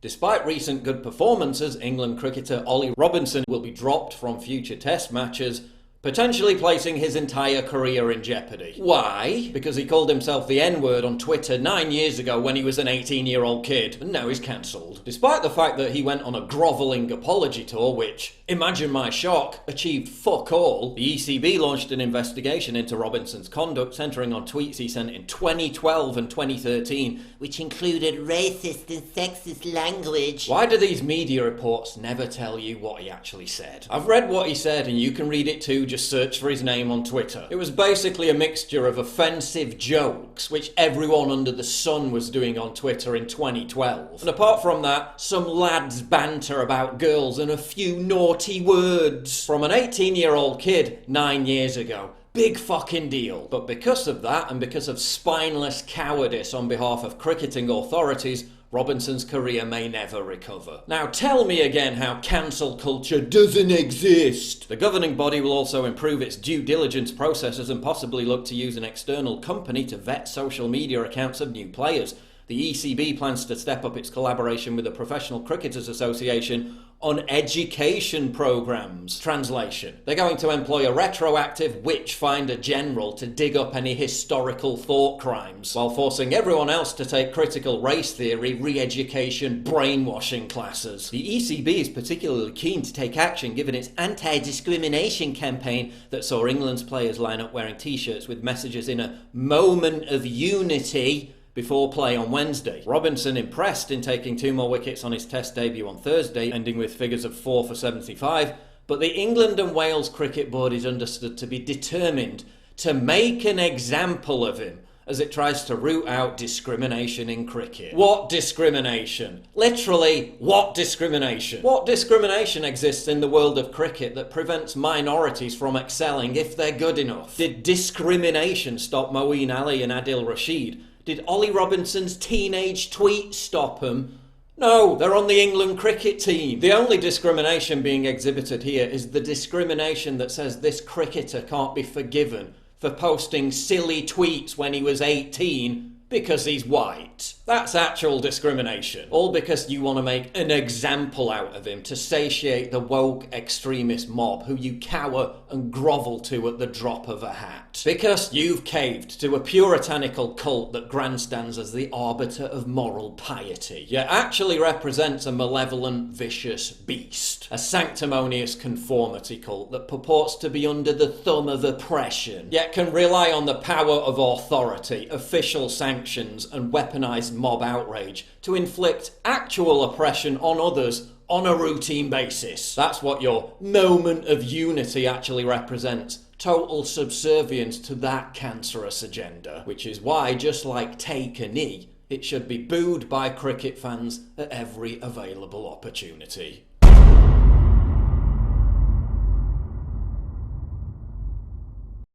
Despite recent good performances, England cricketer Ollie Robinson will be dropped from future Test matches, potentially placing his entire career in jeopardy. Why? Because he called himself the N-word on Twitter 9 years ago when he was an 18-year-old kid, and now he's cancelled. Despite the fact that he went on a grovelling apology tour, which, imagine my shock, achieved fuck all, the ECB launched an investigation into Robinson's conduct centering on tweets he sent in 2012 and 2013, which included racist and sexist language. Why do these media reports never tell you what he actually said? I've read what he said, and you can read it too. Just search for his name on Twitter. It was basically a mixture of offensive jokes, which everyone under the sun was doing on Twitter in 2012. And apart from that, some lads banter about girls and a few naughty words. From an 18-year-old kid 9 years ago. Big fucking deal. But because of that, and because of spineless cowardice on behalf of cricketing authorities, Robinson's career may never recover. Now tell me again how cancel culture doesn't exist. The governing body will also improve its due diligence processes and possibly look to use an external company to vet social media accounts of new players. The ECB plans to step up its collaboration with the Professional Cricketers Association on education programmes. Translation: they're going to employ a retroactive witch-finder general to dig up any historical thought crimes, while forcing everyone else to take critical race theory, re-education, brainwashing classes. The ECB is particularly keen to take action given its anti-discrimination campaign that saw England's players line up wearing t-shirts with messages in a moment of unity before play on Wednesday. Robinson impressed in taking 2 more wickets on his Test debut on Thursday, ending with figures of 4 for 75, but the England and Wales Cricket Board is understood to be determined to make an example of him as it tries to root out discrimination in cricket. What discrimination? Literally, what discrimination? What discrimination exists in the world of cricket that prevents minorities from excelling if they're good enough? Did discrimination stop Moeen Ali and Adil Rashid? Did Ollie Robinson's teenage tweets stop him? No, they're on the England cricket team. The only discrimination being exhibited here is the discrimination that says this cricketer can't be forgiven for posting silly tweets when he was 18 because he's white. That's actual discrimination. All because you want to make an example out of him to satiate the woke extremist mob who you cower and grovel to at the drop of a hat. Because you've caved to a puritanical cult that grandstands as the arbiter of moral piety, yet actually represents a malevolent, vicious beast. A sanctimonious conformity cult that purports to be under the thumb of oppression, yet can rely on the power of authority, official sanctions, and weaponized mob outrage to inflict actual oppression on others on a routine basis. That's what your moment of unity actually represents. Total subservience to that cancerous agenda. Which is why, just like Take a Knee, it should be booed by cricket fans at every available opportunity.